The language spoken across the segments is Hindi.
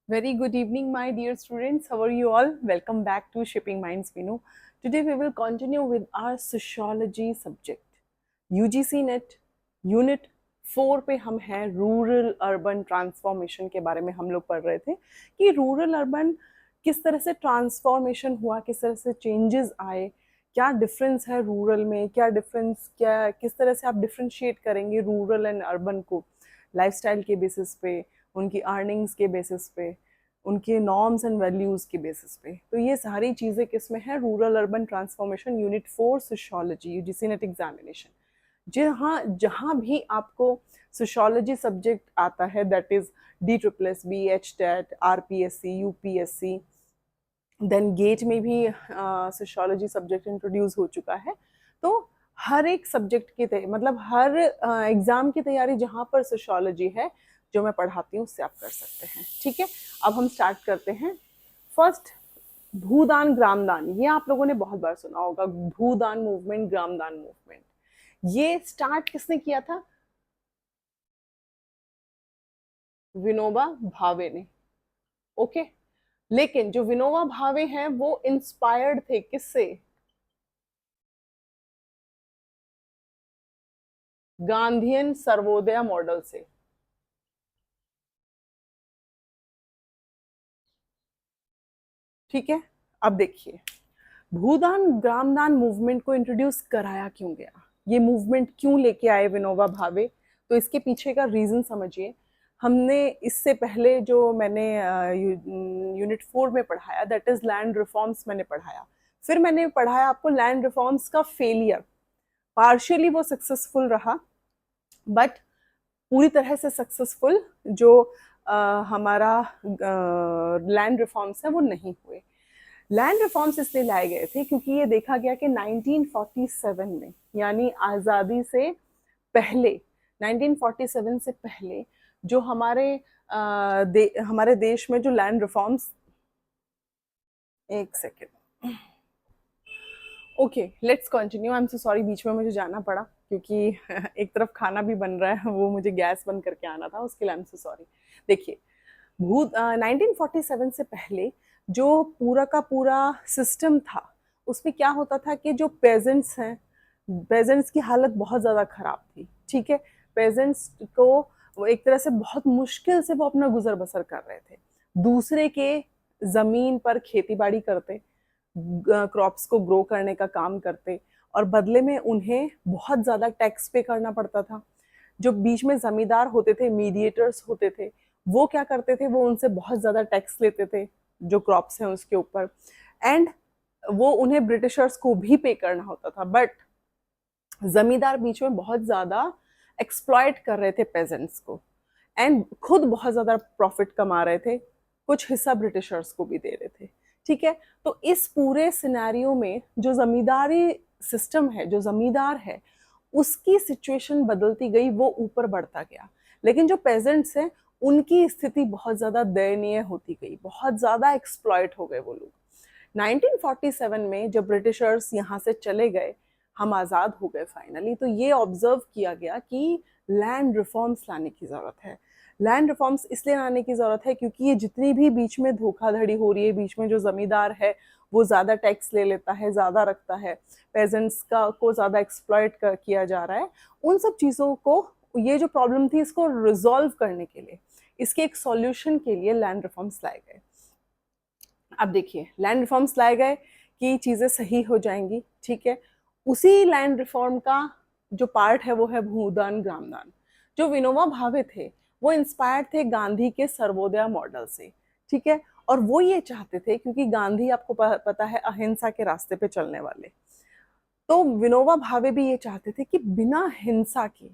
Very good evening, my dear students. How are you all? Welcome back to Shipping Minds Vinu. Today we will continue with our sociology subject. UGC NET unit 4 पे हम हैं रूरल अर्बन ट्रांसफॉर्मेशन के बारे में हम लोग पढ़ रहे थे कि रूरल अर्बन किस तरह से ट्रांसफॉर्मेशन हुआ, किस तरह से चेंजेस आए, क्या डिफरेंस है रूरल में, क्या किस तरह से आप डिफ्रेंशिएट करेंगे रूरल एंड अर्बन को लाइफस्टाइल के बेसिस पे, उनकी अर्निंग्स के बेसिस पे, उनके नॉर्म्स एंड वैल्यूज़ के बेसिस पे। तो ये सारी चीज़ें किस में है? Rural urban transformation unit 4 sociology UGC NET examination. जहाँ जहाँ भी आपको सोशियोलॉजी सब्जेक्ट आता है, that is DSSB, HTET, RPSC, UPSC, then GATE में भी सोशियोलॉजी सब्जेक्ट इंट्रोड्यूस हो चुका है। तो हर एक सब्जेक्ट की मतलब हर एग्जाम की तैयारी जहाँ पर सोशियोलॉजी है जो मैं पढ़ाती हूँ उससे आप कर सकते हैं। ठीक है, अब हम स्टार्ट करते हैं। फर्स्ट, भूदान ग्रामदान, ये आप लोगों ने बहुत बार सुना होगा। भूदान मूवमेंट, ग्रामदान मूवमेंट, ये स्टार्ट किसने किया था? विनोबा भावे ने। ओके, लेकिन जो विनोबा भावे हैं वो इंस्पायर्ड थे किससे? गांधीयन सर्वोदय मॉडल से। ठीक है, अब देखिए भूदान ग्रामदान मूवमेंट को इंट्रोड्यूस कराया क्यों गया, ये मूवमेंट क्यों लेके आए विनोबा भावे? तो इसके पीछे का रीजन समझिए। हमने इससे पहले जो मैंने यूनिट 4 में पढ़ाया, दैट इज लैंड रिफॉर्म्स मैंने पढ़ाया। फिर मैंने पढ़ाया आपको लैंड रिफॉर्म्स का फेलियर। पार्शियली वो सक्सेसफुल रहा, बट पूरी तरह से सक्सेसफुल जो हमारा लैंड रिफॉर्म्स है वो नहीं हुए। लैंड रिफॉर्म्स इसलिए लाए गए थे क्योंकि ये देखा गया कि 1947 में, यानी आज़ादी से पहले, 1947 से पहले जो हमारे देश में जो लैंड रिफॉर्म्स, एक second, okay let's continue. I am so sorry, बीच में मुझे जाना पड़ा क्योंकि एक तरफ खाना भी बन रहा है, वो मुझे गैस बंद करके आना था, उसके लिए आई एम सो सॉरी। देखिए, भूत 1947 से पहले जो पूरा का पूरा सिस्टम था उसमें क्या होता था कि जो पेजेंट्स हैं, पेजेंट्स की हालत बहुत ज़्यादा खराब थी। ठीक है, पेजेंट्स को वो एक तरह से बहुत मुश्किल से वो अपना गुजर बसर कर रहे थे। दूसरे के ज़मीन पर खेती बाड़ी करते, क्रॉप्स को ग्रो करने का काम करते, और बदले में उन्हें बहुत ज़्यादा टैक्स पे करना पड़ता था। जो बीच में जमींदार होते थे, मीडिएटर्स होते थे, वो क्या करते थे, वो उनसे बहुत ज़्यादा टैक्स लेते थे जो क्रॉप्स हैं उसके ऊपर, एंड वो उन्हें ब्रिटिशर्स को भी पे करना होता था। बट जमींदार बीच में बहुत ज़्यादा एक्सप्लॉयट कर रहे थे पेजेंट्स को, एंड खुद बहुत ज़्यादा प्रॉफिट कमा रहे थे, कुछ हिस्सा ब्रिटिशर्स को भी दे रहे थे। ठीक है, तो इस पूरे सिनेरियो में जो जमींदारी सिस्टम है, जो जमींदार है, उसकी सिचुएशन बदलती गई, वो ऊपर बढ़ता गया। लेकिन जो पेजेंट्स हैं उनकी स्थिति बहुत ज़्यादा दयनीय होती गई, बहुत ज़्यादा एक्सप्लॉयट हो गए वो लोग। 1947 में जब ब्रिटिशर्स यहाँ से चले गए, हम आज़ाद हो गए फाइनली, तो ये ऑब्जर्व किया गया कि लैंड रिफॉर्म्स लाने की ज़रूरत है। लैंड रिफॉर्म्स इसलिए लाने की ज़रूरत है क्योंकि ये जितनी भी बीच में धोखाधड़ी हो रही है, बीच में जो ज़मींदार है वो ज़्यादा टैक्स ले लेता है, ज़्यादा रखता है, पेजेंट्स का को ज़्यादा एक्सप्लॉयट किया जा रहा है, उन सब चीज़ों को, ये जो प्रॉब्लम थी इसको रिजॉल्व करने के लिए, इसके एक सॉल्यूशन के लिए लैंड रिफॉर्म्स लाए गए। अब देखिए, लैंड रिफॉर्म्स लाए गए कि चीज़ें सही हो जाएंगी। ठीक है, उसी लैंड रिफॉर्म का जो पार्ट है वो है भूदान ग्रामदान। जो विनोबा भावे थे वो इंस्पायर्ड थे गांधी के सर्वोदय मॉडल से। ठीक है, और वो ये चाहते थे, क्योंकि गांधी आपको पता है अहिंसा के रास्ते पे चलने वाले, तो विनोबा भावे भी ये चाहते थे कि बिना हिंसा के,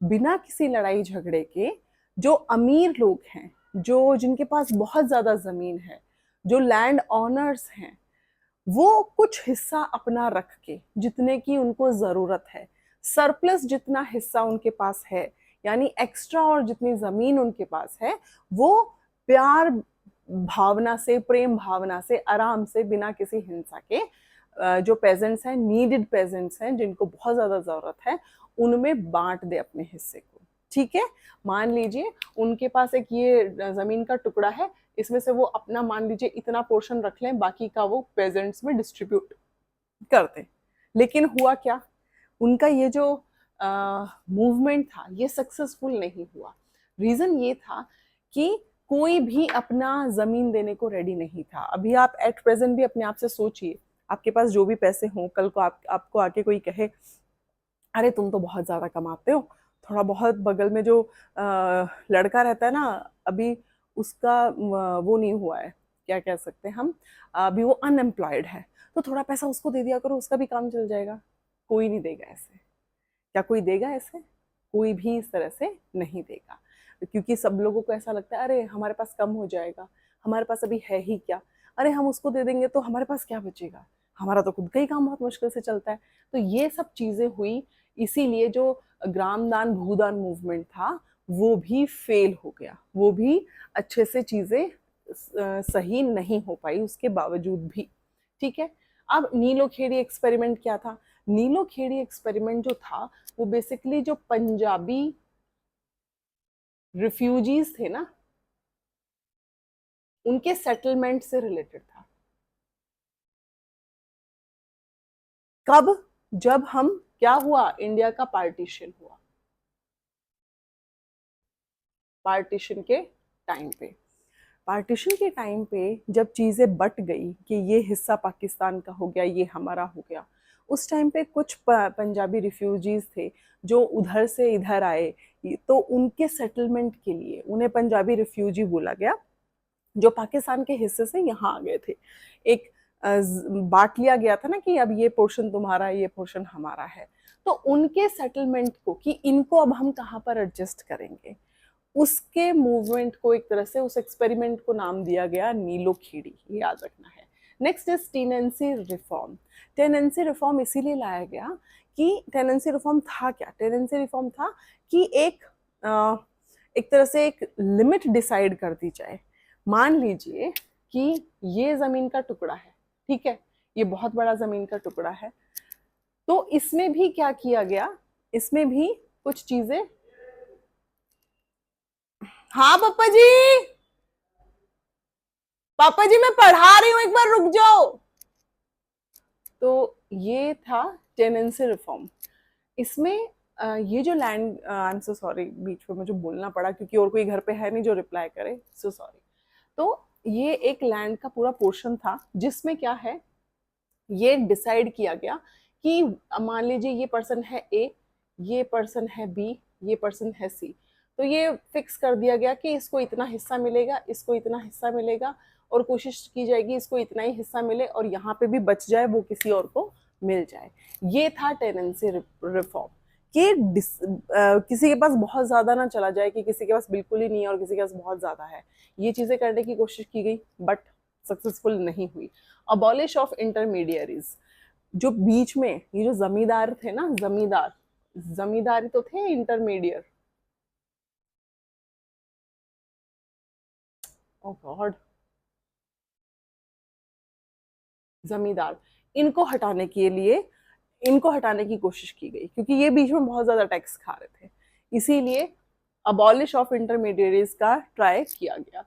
बिना किसी लड़ाई झगड़े के, जो अमीर लोग हैं, जो जिनके पास बहुत ज्यादा जमीन है, जो लैंड ऑनर्स हैं, वो कुछ हिस्सा अपना रख के, जितने की उनको जरूरत है, सरप्लस जितना हिस्सा उनके पास है, यानी एक्स्ट्रा, और जितनी जमीन उनके पास है, वो प्यार भावना से, प्रेम भावना से, आराम से, बिना किसी हिंसा के, जो पेजेंट्स हैं, नीडेड पेजेंट्स हैं, जिनको बहुत ज्यादा जरूरत है, उनमें बांट दे अपने हिस्से को। ठीक है, मान लीजिए उनके पास एक ये जमीन का टुकड़ा है, इसमें से वो अपना मान लीजिए इतना पोर्शन रख लें, बाकी का वो पेजेंट्स में डिस्ट्रीब्यूट कर दें। लेकिन हुआ क्या, उनका ये जो मूवमेंट था ये सक्सेसफुल नहीं हुआ। रीजन ये था कि कोई भी अपना जमीन देने को रेडी नहीं था। अभी आप एट प्रेजेंट भी अपने आप से सोचिए, आपके पास जो भी पैसे हों, कल को आपको आके कोई कहे अरे तुम तो बहुत ज्यादा कमाते हो, थोड़ा बहुत बगल में जो लड़का रहता है ना, अभी उसका वो नहीं हुआ है, क्या कह सकते हैं हम, अभी वो अनएम्प्लॉयड है, तो थोड़ा पैसा उसको दे दिया करो, उसका भी काम चल जाएगा। कोई नहीं देगा ऐसे। क्या कोई देगा ऐसे? कोई भी इस तरह से नहीं देगा, क्योंकि सब लोगों को ऐसा लगता है अरे हमारे पास कम हो जाएगा, हमारे पास अभी है ही क्या, अरे हम उसको दे देंगे तो हमारे पास क्या बचेगा, हमारा तो खुद का ही काम बहुत मुश्किल से चलता है। तो ये सब चीजें हुई, इसीलिए जो ग्रामदान भूदान मूवमेंट था वो भी फेल हो गया, वो भी अच्छे से चीजें सही नहीं हो पाई उसके बावजूद भी। ठीक है, अब नीलो खेड़ी एक्सपेरिमेंट क्या था? नीलो खेड़ी एक्सपेरिमेंट जो था वो बेसिकली जो पंजाबी रिफ्यूजीज थे ना, उनके सेटलमेंट से रिलेटेड था। कब? जब हम, क्या हुआ, इंडिया का पार्टीशन हुआ, पार्टीशन के टाइम पे। पार्टीशन के टाइम पे जब चीजें बट गई कि ये हिस्सा पाकिस्तान का हो गया, ये हमारा हो गया, उस टाइम पे कुछ पंजाबी रिफ्यूजीज थे जो उधर से इधर आए, तो उनके सेटलमेंट के लिए उन्हें पंजाबी रिफ्यूजी बोला गया, जो पाकिस्तान के हिस्से से यहाँ आ गए थे। एक बांट लिया गया था ना कि अब ये पोर्शन तुम्हारा है, ये पोर्शन हमारा है। तो उनके सेटलमेंट को कि इनको अब हम कहाँ पर एडजस्ट करेंगे, उसके मूवमेंट को एक तरह से, उस एक्सपेरिमेंट को नाम दिया गया नीलो खेड़ी, ये याद रखना है। Next is tenancy reform. Tenancy reform इसीलिए लाया गया कि टेनेंसी रिफॉर्म था क्या? टेनेंसी रिफॉर्म था कि एक तरह से एक लिमिट डिसाइड कर दी जाए। मान लीजिए कि ये जमीन का टुकड़ा है, ठीक है, ये बहुत बड़ा जमीन का टुकड़ा है, तो इसमें भी क्या किया गया, इसमें भी कुछ चीजें, हाँ पापा जी, पापा जी मैं पढ़ा रही हूं, एक बार रुक जाओ। तो ये था टेनेंसी रिफॉर्म। इसमें ये जो land, I am so sorry, बीच में मुझे बोलना पड़ा क्योंकि और कोई घर पे है नहीं जो रिप्लाई करे, सो सॉरी। तो ये एक लैंड का पूरा पोर्शन था जिसमें क्या है, ये डिसाइड किया गया कि मान लीजिए ये पर्सन है ए, ये पर्सन है बी, ये पर्सन है सी, तो ये फिक्स कर दिया गया कि इसको इतना हिस्सा मिलेगा, इसको इतना हिस्सा मिलेगा, और कोशिश की जाएगी इसको इतना ही हिस्सा मिले और यहाँ पे भी बच जाए वो किसी और को मिल जाए। ये था टेनेंसी रिफॉर्म कि किसी के पास बहुत ज्यादा ना चला जाए, कि किसी के पास बिल्कुल ही नहीं है और किसी के पास बहुत ज्यादा है। ये चीजें करने की कोशिश की गई बट सक्सेसफुल नहीं हुई। अबॉलिश ऑफ इंटरमीडियरीज, जो बीच में ये जो जमींदार थे ना, जमींदार, जमींदारी तो थे इंटरमीडियर, ओ गॉड, जमींदार, इनको हटाने के लिए, इनको हटाने की कोशिश की गई क्योंकि ये बीच में बहुत ज्यादा टैक्स खा रहे थे, इसीलिए अबॉलिश ऑफ इंटरमीडियरीज का ट्राई किया गया।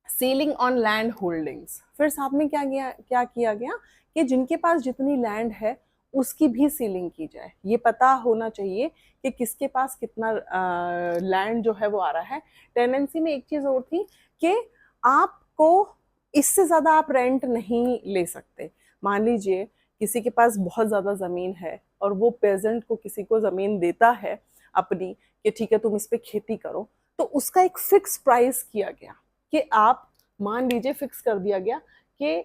सीलिंग ऑन लैंड होल्डिंग्स, फिर साथ में क्या किया गया कि जिनके पास जितनी लैंड है उसकी भी सीलिंग की जाए। ये पता होना चाहिए कि किसके पास कितना लैंड जो है वो आ रहा है। टेनेंसी में एक चीज और थी कि आपको इससे ज्यादा आप रेंट नहीं ले सकते। मान लीजिए किसी के पास बहुत ज्यादा जमीन है और वो पेजेंट को किसी को जमीन देता है अपनी, कि ठीक है तुम इस पे खेती करो, तो उसका एक फिक्स प्राइस किया गया कि आप, मान लीजिए फिक्स कर दिया गया कि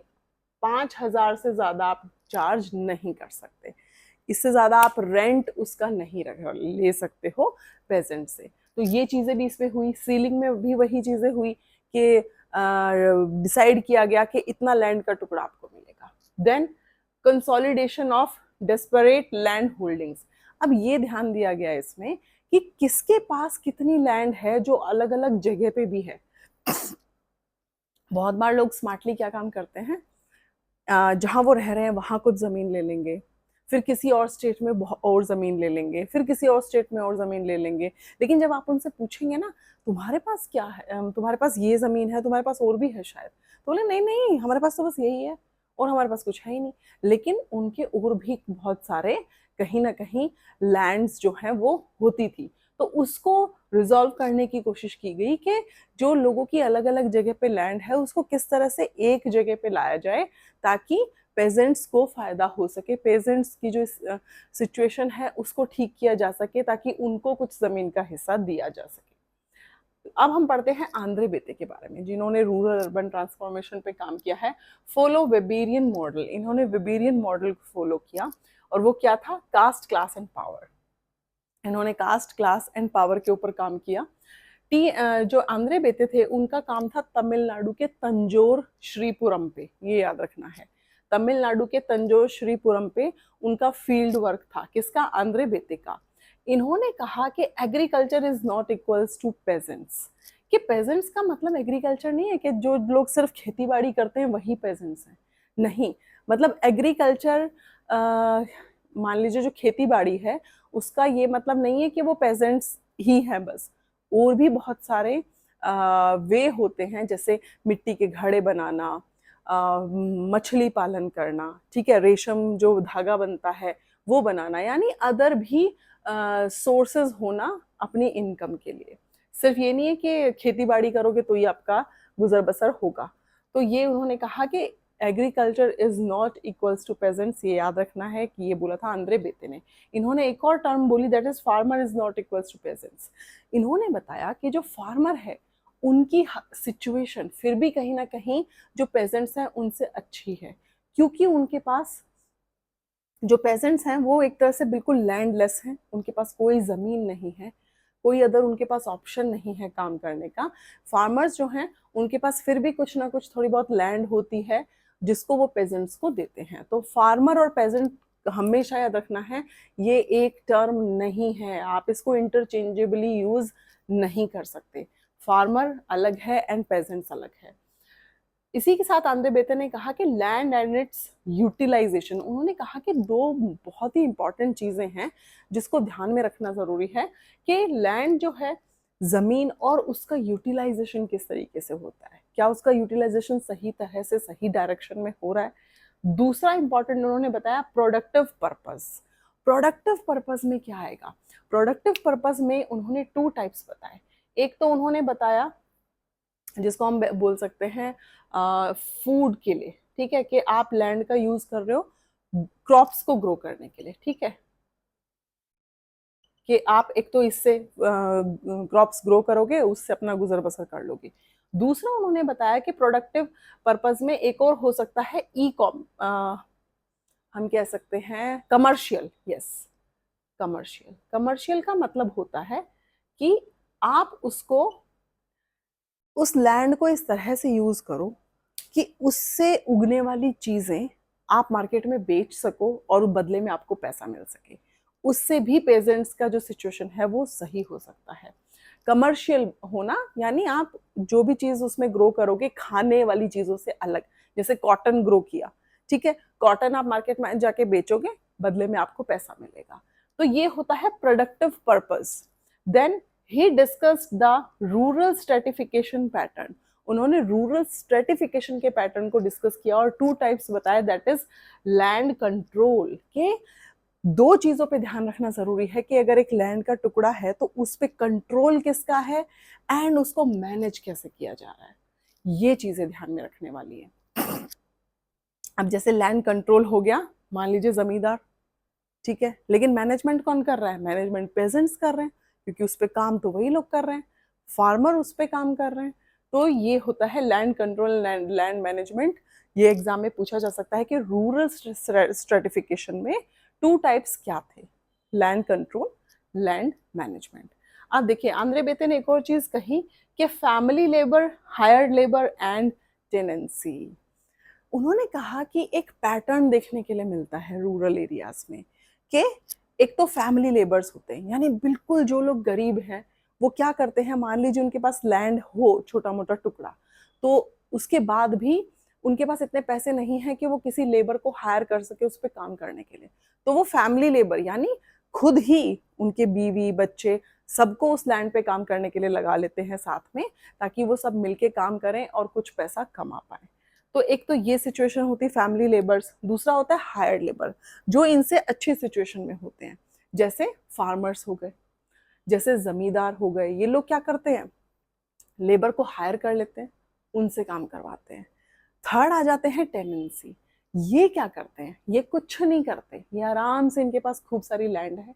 5,000 से ज्यादा आप चार्ज नहीं कर सकते, इससे ज्यादा आप रेंट उसका नहीं ले सकते हो पेजेंट से। तो ये चीजें भी इसमें हुई। सीलिंग में भी वही चीजें हुई कि डिसाइड किया गया कि इतना लैंड का टुकड़ा आपको मिलेगा। Then consolidation of desperate land holdings. अब ये ध्यान दिया गया इसमें कि किसके पास कितनी लैंड है जो अलग अलग जगह पे भी है। बहुत बार लोग स्मार्टली क्या काम करते हैं, जहां वो रह रहे हैं वहां कुछ जमीन ले लेंगे, फिर किसी और स्टेट में और ज़मीन ले लेंगे, फिर किसी और स्टेट में और ज़मीन ले लेंगे। लेकिन जब आप उनसे पूछेंगे ना, तुम्हारे पास क्या है, तुम्हारे पास ये ज़मीन है, तुम्हारे पास और भी है शायद, तो बोले नहीं नहीं, हमारे पास तो बस यही है और हमारे पास कुछ है ही नहीं। लेकिन उनके और भी बहुत सारे कहीं ना कहीं लैंड्स जो हैं वो होती थी। तो उसको रिजॉल्व करने की कोशिश की गई कि जो लोगों की अलग अलग जगह पे लैंड है उसको किस तरह से एक जगह पे लाया जाए ताकि पेजेंट्स को फायदा हो सके, पेजेंट्स की जो सिचुएशन है उसको ठीक किया जा सके ताकि उनको कुछ जमीन का हिस्सा दिया जा सके। अब हम पढ़ते हैं आंद्रे बेते के बारे में, जिन्होंने रूरल अर्बन ट्रांसफॉर्मेशन पे काम किया है। फॉलो वेबेरियन मॉडल, इन्होंने वेबेरियन मॉडल को फॉलो किया और वो क्या था, कास्ट क्लास एंड पावर। इन्होंने कास्ट क्लास एंड पावर के ऊपर काम किया। जो आंद्रे बेते थे उनका काम था तमिलनाडु के तंजोर श्रीपुरम पे, ये याद रखना है, तमिलनाडु के तंजोर श्रीपुरम पे उनका फील्ड वर्क था। किसका, आंद्रे बेते का। इन्होंने कहा कि agriculture is not equals to peasants, कि पेजेंट्स का मतलब एग्रीकल्चर नहीं है कि जो लोग सिर्फ खेती बाड़ी करते हैं वही पेजेंट्स हैं, नहीं। मतलब एग्रीकल्चर, मान लीजिए जो खेती बाड़ी है उसका ये मतलब नहीं है कि वो पेजेंट्स ही हैं बस, और भी बहुत सारे वे होते हैं, जैसे मिट्टी के घड़े बनाना, मछली पालन करना, ठीक है, रेशम जो धागा बनता है वो बनाना, यानी अदर भी सोर्सेज होना अपनी इनकम के लिए। सिर्फ ये नहीं है कि खेती बाड़ी करोगे तो ही आपका गुजर बसर होगा। तो ये उन्होंने कहा कि agriculture is not equals to peasants, ये याद रखना है कि ये बोला था आंद्रे बेते ने। इन्होंने एक और टर्म बोली, that is farmer is not equals to peasants. इन्होंने बताया कि जो फार्मर है उनकी सिचुएशन फिर भी कहीं ना कहीं जो पेजेंट्स हैं उनसे अच्छी है, क्योंकि उनके पास जो पेजेंट्स हैं वो एक तरह से बिल्कुल लैंडलेस हैं, उनके पास कोई ज़मीन नहीं है, कोई अदर उनके पास ऑप्शन नहीं है काम करने का। फार्मर्स जो हैं उनके पास फिर भी कुछ ना कुछ थोड़ी बहुत लैंड होती है जिसको वो पेजेंट्स को देते हैं। तो फार्मर और पेजेंट हमेशा याद रखना है, ये एक टर्म नहीं है, आप इसको इंटरचेंजेबली यूज नहीं कर सकते। फार्मर अलग है एंड पेजेंट्स अलग है। इसी के साथ आंद्रे बेते ने कहा कि लैंड एंड इट्स यूटिलाइजेशन, उन्होंने कहा कि दो बहुत ही इंपॉर्टेंट चीजें हैं जिसको ध्यान में रखना जरूरी है कि लैंड जो है, जमीन, और उसका यूटिलाइजेशन किस तरीके से होता है, क्या उसका यूटिलाइजेशन सही तरह से सही डायरेक्शन में हो रहा है। दूसरा इंपॉर्टेंट उन्होंने बताया प्रोडक्टिव पर्पस। प्रोडक्टिव पर्पस में क्या आएगा, प्रोडक्टिव पर्पस में उन्होंने 2 टाइप्स बताए। एक तो उन्होंने बताया जिसको हम बोल सकते हैं फूड के लिए, ठीक है, कि आप लैंड का यूज कर रहे हो क्रॉप्स को ग्रो करने के लिए, ठीक है, कि आप एक तो इससे क्रॉप्स ग्रो करोगे, उससे अपना गुजर बसर कर लोगे। दूसरा उन्होंने बताया कि प्रोडक्टिव पर्पस में एक और हो सकता है ई कॉम, हम कह सकते हैं कमर्शियल, यस, कमर्शियल। कमर्शियल का मतलब होता है कि आप उसको, उस लैंड को इस तरह से यूज करो कि उससे उगने वाली चीजें आप मार्केट में बेच सको और बदले में आपको पैसा मिल सके। उससे भी पेजेंट्स का जो सिचुएशन है वो सही हो सकता है। कमर्शियल होना यानी आप जो भी चीज उसमें ग्रो करोगे खाने वाली चीजों से अलग, जैसे कॉटन ग्रो किया, ठीक है, कॉटन आप मार्केट में जाके बेचोगे, बदले में आपको पैसा मिलेगा। तो ये होता है productive purpose. Then he discussed the rural stratification pattern, उन्होंने रूरल स्ट्रेटिफिकेशन के पैटर्न को डिस्कस किया और 2 टाइप्स बताया, दैट इज लैंड कंट्रोल, के 2 चीजों पे ध्यान रखना जरूरी है कि अगर एक लैंड का टुकड़ा है तो उस पे कंट्रोल किसका है एंड उसको मैनेज कैसे किया जा रहा है, ये चीजें ध्यान में रखने वाली है। अब जैसे लैंड कंट्रोल हो गया, मान लीजिए जमींदार, ठीक है, लेकिन मैनेजमेंट कौन कर रहा है, मैनेजमेंट पेजेंट्स कर रहे हैं, क्योंकि उस पे काम तो वही लोग कर रहे हैं, फार्मर उस पे काम कर रहे हैं। तो ये होता है लैंड कंट्रोल, लैंड मैनेजमेंट। ये एग्जाम में पूछा जा सकता है कि रूरल स्ट्रेटिफिकेशन में 2 टाइप्स क्या थे, लैंड कंट्रोल, लैंड मैनेजमेंट। अब देखिए आंद्रे बेते ने एक और चीज कही कि family labour, hired labour and tenancy. उन्होंने कहा कि एक पैटर्न देखने के लिए मिलता है रूरल एरियाज में कि एक तो फैमिली लेबर्स होते हैं, यानी बिल्कुल जो लोग गरीब हैं वो क्या करते हैं, मान लीजिए उनके पास लैंड हो छोटा मोटा टुकड़ा, तो उसके बाद भी उनके पास इतने पैसे नहीं हैं कि वो किसी लेबर को हायर कर सके उस पर काम करने के लिए, तो वो फैमिली लेबर यानी खुद ही उनके बीवी बच्चे सबको उस लैंड पे काम करने के लिए लगा लेते हैं साथ में, ताकि वो सब मिलके काम करें और कुछ पैसा कमा पाए। तो एक तो ये सिचुएशन होती है फैमिली लेबर्स। दूसरा होता है हायर्ड लेबर, जो इनसे अच्छी सिचुएशन में होते हैं, जैसे फार्मर्स हो गए, जैसे जमींदार हो गए। ये लोग क्या करते हैं, लेबर को हायर कर लेते हैं, उनसे काम करवाते हैं। थर्ड आ जाते हैं टेनेंसी। ये क्या करते हैं, ये कुछ नहीं करते, ये आराम से, इनके पास खूब सारी लैंड है,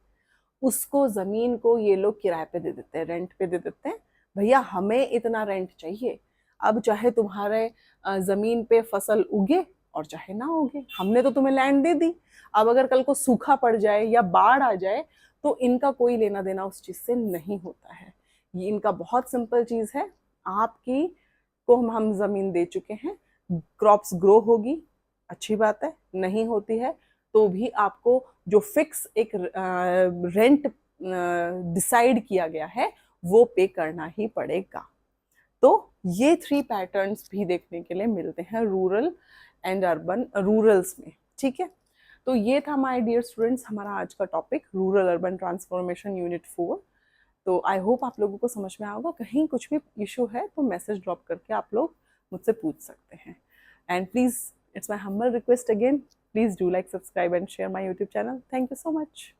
उसको जमीन को ये लोग किराए पे दे देते हैं, रेंट पे दे देते हैं। भैया हमें इतना रेंट चाहिए, अब चाहे तुम्हारे जमीन पे फसल उगे और चाहे ना उगे, हमने तो तुम्हें लैंड दे दी। अब अगर कल को सूखा पड़ जाए या बाढ़ आ जाए तो इनका कोई लेना देना उस चीज से नहीं होता है। ये इनका बहुत सिंपल चीज है, आपकी को हम जमीन दे चुके हैं, क्रॉप्स ग्रो होगी, अच्छी बात है, नहीं होती है तो भी आपको जो फिक्स एक रेंट डिसाइड किया गया है वो पे करना ही पड़ेगा। तो ये 3 पैटर्न्स भी देखने के लिए मिलते हैं रूरल एंड अर्बन, रूरल्स में, ठीक है। तो ये था माय डियर स्टूडेंट्स हमारा आज का topic, rural urban transformation unit 4। तो आई होप आप लोगों को समझ में आएगा। कहीं कुछ भी इशू है तो मैसेज ड्रॉप करके आप लोग मुझसे पूछ सकते हैं। And please, it's my humble request again, please do like, subscribe and share my YouTube channel. Thank you so much.